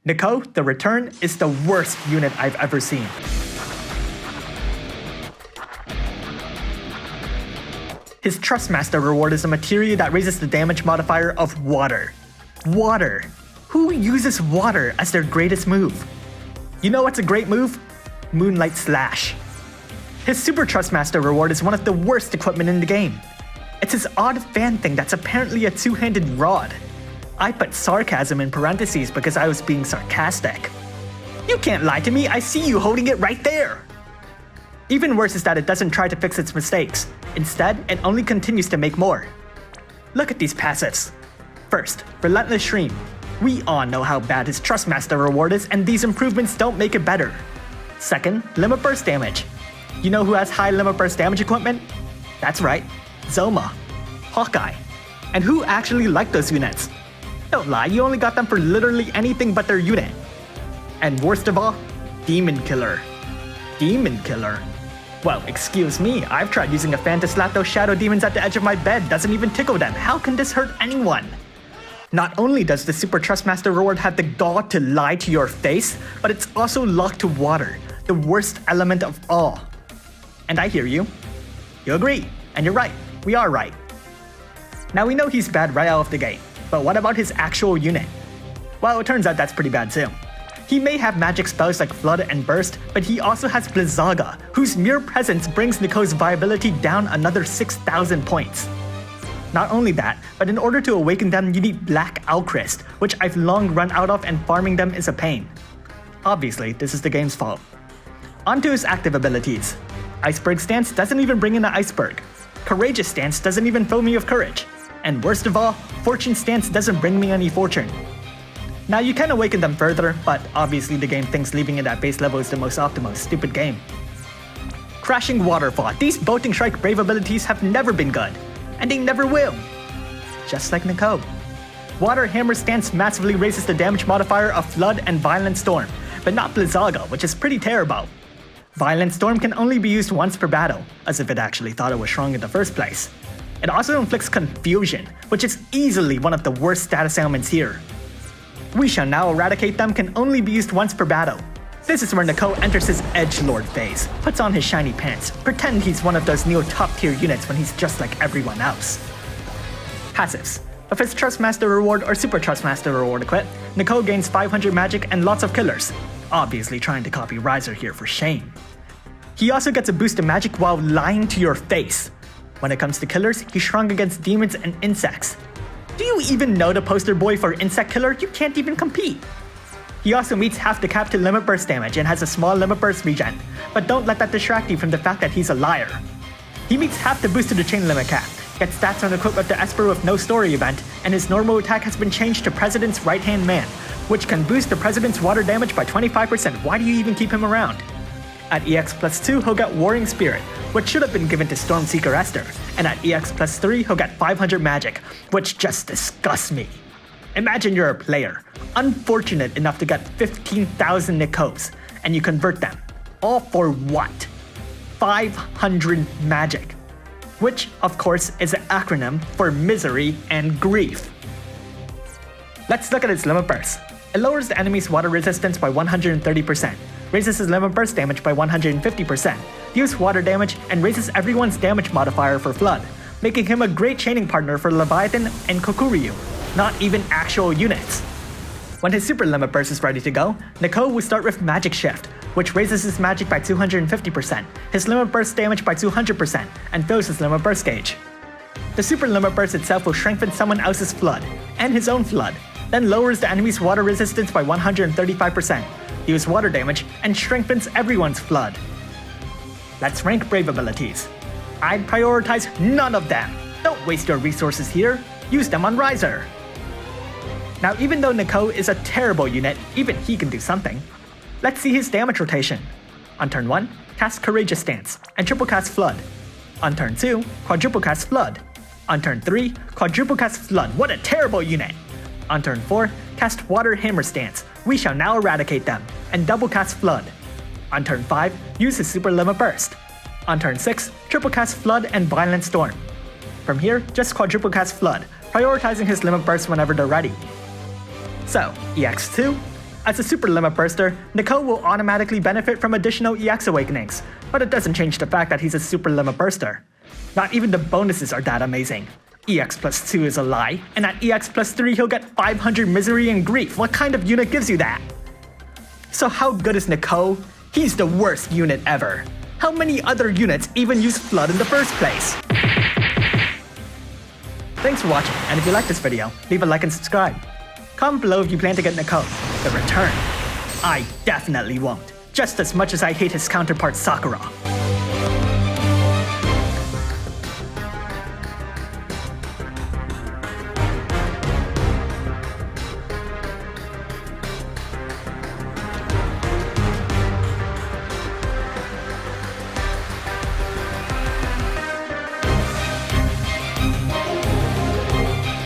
Nichol, the Return, is the worst unit I've ever seen. His Trustmaster reward is a materia that raises the damage modifier of water. Water! Who uses water as their greatest move? You know what's a great move? Moonlight Slash. His Super Trustmaster reward is one of the worst equipment in the game. It's his odd fan thing that's apparently a two-handed rod. I put sarcasm in parentheses because I was being sarcastic. You can't lie to me, I see you holding it right there! Even worse is that it doesn't try to fix its mistakes. Instead, it only continues to make more. Look at these passives. First, Relentless Stream. We all know how bad his Trustmaster reward is, and these improvements don't make it better. Second, Limit Burst Damage. You know who has high Limit Burst Damage equipment? That's right, Zoma, Hawkeye. And who actually liked those units? Don't lie, you only got them for literally anything but their unit. And worst of all, Demon Killer. Demon Killer? Well, excuse me, I've tried using a fan to slap those shadow demons at the edge of my bed, doesn't even tickle them. How can this hurt anyone? Not only does the Super Trustmaster reward have the gall to lie to your face, but it's also locked to water, the worst element of all. And I hear you. You agree, and you're right, we are right. Now we know he's bad right out of the gate, but what about his actual unit? Well, it turns out that's pretty bad too. He may have magic spells like Flood and Burst, but he also has Blizzaga, whose mere presence brings Nichol's viability down another 6,000 points. Not only that, but in order to awaken them you need Black Alchrist, which I've long run out of and farming them is a pain. Obviously, this is the game's fault. Onto his active abilities. Iceberg Stance doesn't even bring in an iceberg. Courageous Stance doesn't even fill me with courage. And worst of all, Fortune Stance doesn't bring me any fortune. Now you can awaken them further, but obviously the game thinks leaving it at base level is the most optimal. Stupid game. Crashing Waterfall. These Bolting Strike Brave abilities have never been good. And they never will. Just like Nichol. Water Hammer Stance massively raises the damage modifier of Flood and Violent Storm, but not Blizzaga, which is pretty terrible. Violent Storm can only be used once per battle, as if it actually thought it was strong in the first place. It also inflicts Confusion, which is easily one of the worst status ailments here. We Shall Now Eradicate Them can only be used once per battle. This is where Nichol enters his Edgelord phase, puts on his shiny pants, pretend he's one of those new top tier units when he's just like everyone else. Passives. If his Trustmaster reward or Super Trustmaster reward equipped, Nichol gains 500 magic and lots of killers. Obviously trying to copy Riser here for shame. He also gets a boost of magic while lying to your face. When it comes to killers, he's strong against demons and insects. Do you even know the poster boy for Insect Killer? You can't even compete. He also meets half the cap to Limit Burst damage and has a small Limit Burst regen, but don't let that distract you from the fact that he's a liar. He meets half the boost to the Chain Limit cap, gets stats on equipped with the Esper with no story event, and his normal attack has been changed to President's Right Hand Man, which can boost the President's water damage by 25%. Why do you even keep him around? At EX plus 2, he'll get Warring Spirit, which should have been given to Stormseeker Esther, and at EX plus 3, he'll get 500 magic, which just disgusts me. Imagine you're a player, unfortunate enough to get 15,000 Nichols, and you convert them. All for what? 500 magic. Which, of course, is an acronym for Misery and Grief. Let's look at its Limit Burst. It lowers the enemy's water resistance by 130%, raises his Limit Burst damage by 150%, deals water damage, and raises everyone's damage modifier for Flood, making him a great chaining partner for Leviathan and Kokuryu, not even actual units. When his Super Limit Burst is ready to go, Nichol will start with Magic Shift, which raises his magic by 250%, his Limit Burst damage by 200%, and fills his Limit Burst gauge. The Super Limit Burst itself will strengthen someone else's Flood, and his own Flood, then lowers the enemy's water resistance by 135%, deals water damage, and strengthens everyone's Flood. Let's rank Brave abilities. I'd prioritize none of them. Don't waste your resources here, use them on Riser. Now even though Nichol is a terrible unit, even he can do something. Let's see his damage rotation. On turn 1, cast Courageous Stance, and triple cast Flood. On turn 2, quadruple cast Flood. On turn 3, quadruple cast Flood. What a terrible unit! On turn 4, cast Water Hammer Stance, We Shall Now Eradicate Them, and double cast Flood. On turn 5, use his Super Limit Burst. On turn 6, triple cast Flood and Violent Storm. From here, just quadruple cast Flood, prioritizing his Limit Burst whenever they're ready. So, EX2, As a super limit burster, Nichol will automatically benefit from additional EX awakenings, but it doesn't change the fact that he's a super limit burster. Not even the bonuses are that amazing. EX plus 2 is a lie, and at EX plus 3 he'll get 500 misery and grief. What kind of unit gives you that? So how good is Nichol? He's the worst unit ever. How many other units even use Flood in the first place? Thanks for watching, and if you like this video, leave a like and subscribe. Comment below if you plan to get Nichol. The return? I definitely won't. Just as much as I hate his counterpart Sakura.